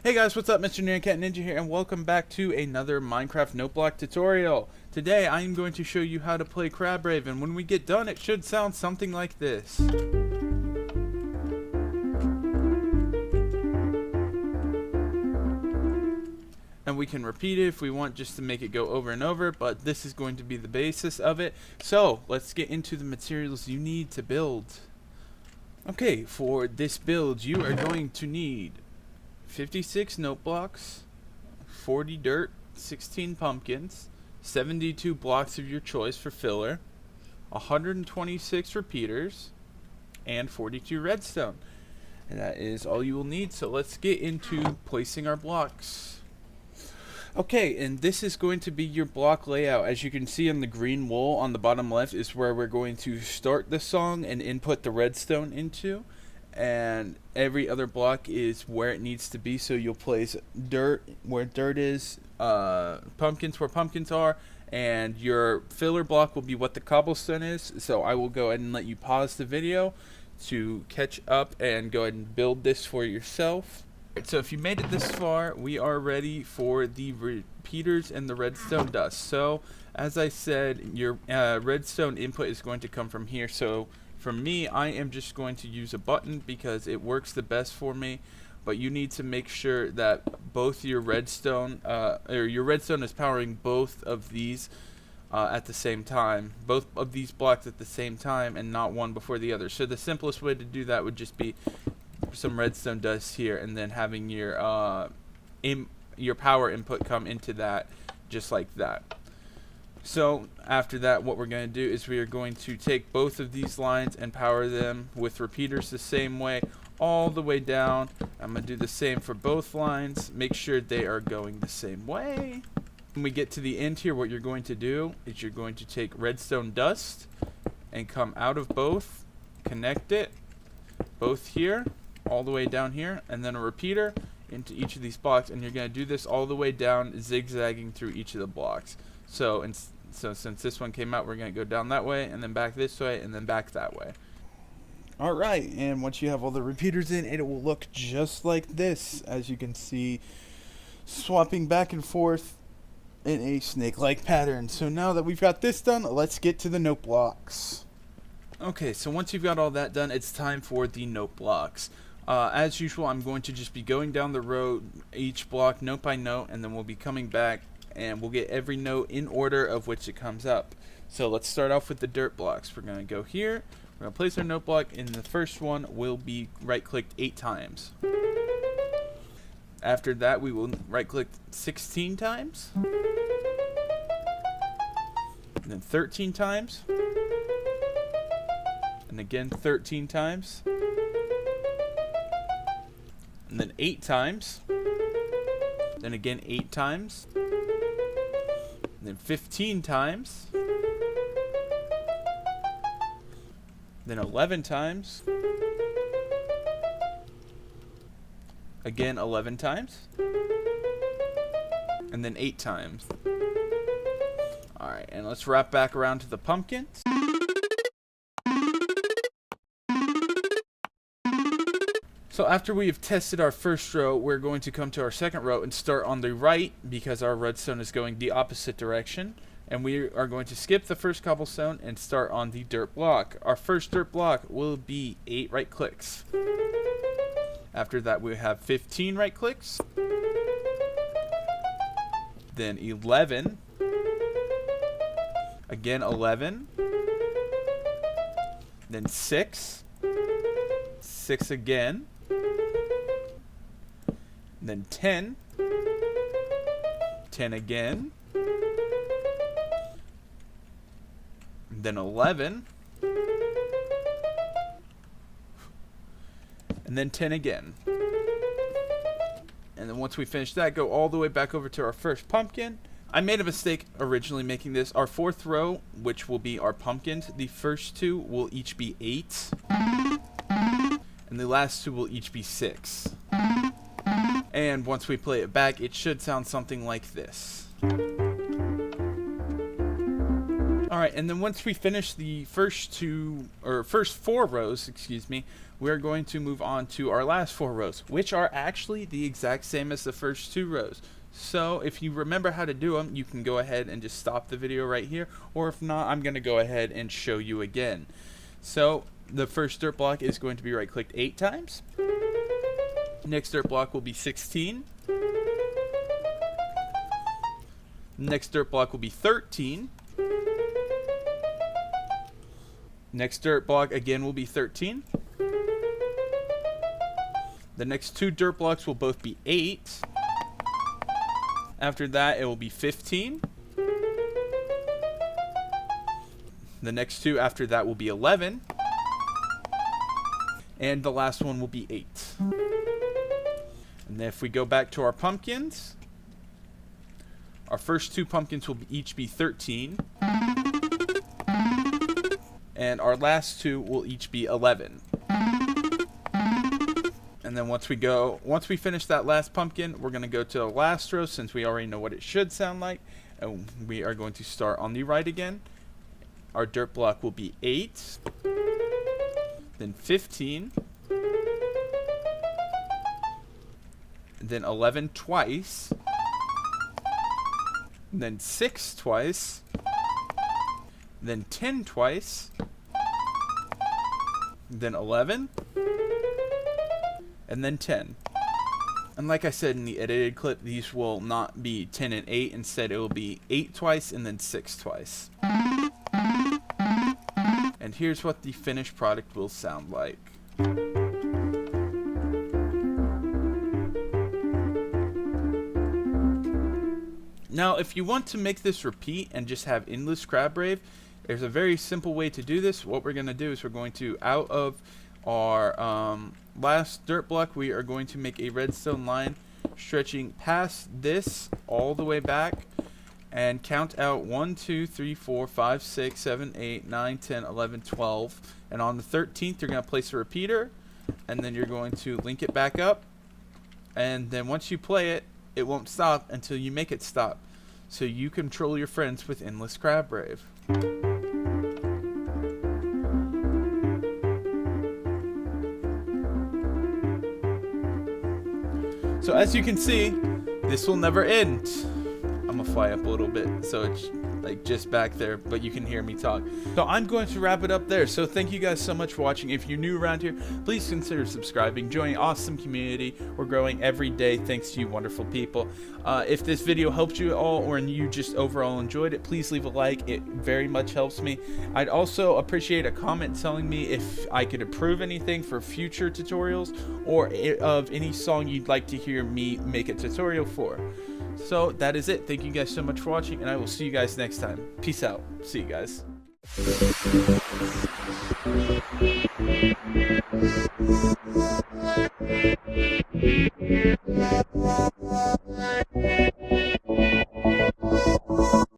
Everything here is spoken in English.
Hey guys, what's up? MrNyancatNinja here, and welcome back to another Minecraft Noteblock tutorial. Today I am going to show you how to play Crab Rave, and when we get done it should sound something like this. And we can repeat it if we want, just to make it go over and over, but this is going to be the basis of it. So let's get into the materials you need to build. Okay, for this build you are going to need 56 note blocks, 40 dirt, 16 pumpkins, 72 blocks of your choice for filler, 126 repeaters, and 42 redstone. And that is all you will need, so let's get into placing our blocks. Okay, and this is going to be your block layout. As you can see on the green wool on the bottom left is where we're going to start the song and input the redstone into. And every other block is where it needs to be, so you'll place dirt where dirt is, pumpkins where pumpkins are, and your filler block will be what the cobblestone is. So I will go ahead and let you pause the video to catch up and go ahead and build this for yourself. So if you made it this far, we are ready for the repeaters and the redstone dust. So as I said, your redstone input is going to come from here. So for me, I am just going to use a button because it works the best for me. But you need to make sure that both your redstone, or your redstone is powering both of these at the same time. Both of these blocks at the same time, and not one before the other. So the simplest way to do that would just be some redstone dust here, and then having your power input come into that, just like that. So after that, what we're going to do is we are going to take both of these lines and power them with repeaters the same way all the way down. I'm going to do the same for both lines. Make sure they are going the same way. When we get to the end here, what you're going to do is you're going to take redstone dust and come out of both, connect it both here, all the way down here, and then a repeater into each of these blocks, and you're going to do this all the way down, zigzagging through each of the blocks. So since this one came out, we're going to go down that way, and then back this way, and then back that way. Alright, and once you have all the repeaters in, it will look just like this, as you can see, swapping back and forth in a snake-like pattern. So now that we've got this done, let's get to the note blocks. Okay, so once you've got all that done, it's time for the note blocks. As usual, I'm going to just be going down the road, each block note by note, and then we'll be coming back and we'll get every note in order of which it comes up. So let's start off with the dirt blocks. We're going to go here, we're going to place our note block, and the first one will be right-clicked 8 times. After that, we will right-click 16 times, and then 13 times, and again 13 times, and then 8 times, then again 8 times, and then 15 times, then 11 times, again 11 times, and then 8 times. Alright, and let's wrap back around to the pumpkins. So after we have tested our first row, we're going to come to our second row and start on the right because our redstone is going the opposite direction. And we are going to skip the first cobblestone and start on the dirt block. Our first dirt block will be 8 right clicks. After that, we have 15 right clicks. Then 11. Again 11. Then 6. 6 again. Then 10, 10 again, then 11, and then 10 again. And then once we finish that, go all the way back over to our first pumpkin. I made a mistake originally making this. Our fourth row, which will be our pumpkins, the first 2 will each be 8, and the last 2 will each be 6. And once we play it back, it should sound something like this. Alright, and then once we finish the first four rows, excuse me, we're going to move on to our last four rows, which are actually the exact same as the first two rows. So if you remember how to do them, you can go ahead and just stop the video right here, or if not, I'm going to go ahead and show you again. So the first dirt block is going to be right clicked 8 times. Next dirt block will be 16. Next dirt block will be 13. Next dirt block again will be 13. The next two dirt blocks will both be 8. After that, it will be 15. The next two after that will be 11. And the last one will be 8. And then if we go back to our pumpkins, our first two pumpkins will each be 13. And our last two will each be 11. And then once we finish that last pumpkin, we're going to go to the last row since we already know what it should sound like. And we are going to start on the right again. Our dirt block will be 8, then 15, then 11 twice, then 6 twice, then 10 twice, then 11, and then 10. And like I said in the edited clip, these will not be 10 and 8. Instead, it will be 8 twice and then 6 twice. And here's what the finished product will sound like. Now, if you want to make this repeat and just have endless crab rave, there's a very simple way to do this. What we're going to do is we're going to, out of our last dirt block, we are going to make a redstone line stretching past this all the way back and count out 1, 2, 3, 4, 5, 6, 7, 8, 9, 10, 11, 12. And on the 13th, you're going to place a repeater, and then you're going to link it back up. And then once you play it, it won't stop until you make it stop. So you control your friends with endless crab rave. So as you can see, this will never end. I'm gonna fly up a little bit so it's like just back there, but you can hear me talk. So I'm going to wrap it up there. So thank you guys so much for watching. If you're new around here, please consider subscribing, joining an awesome community. We're growing every day thanks to you wonderful people. If this video helped you at all or you just overall enjoyed it, please leave a like. It very much helps me. I'd also appreciate a comment telling me if I could improve anything for future tutorials or of any song you'd like to hear me make a tutorial for. So that is it. Thank you guys so much for watching, and I will see you guys next time. Peace out. See you guys.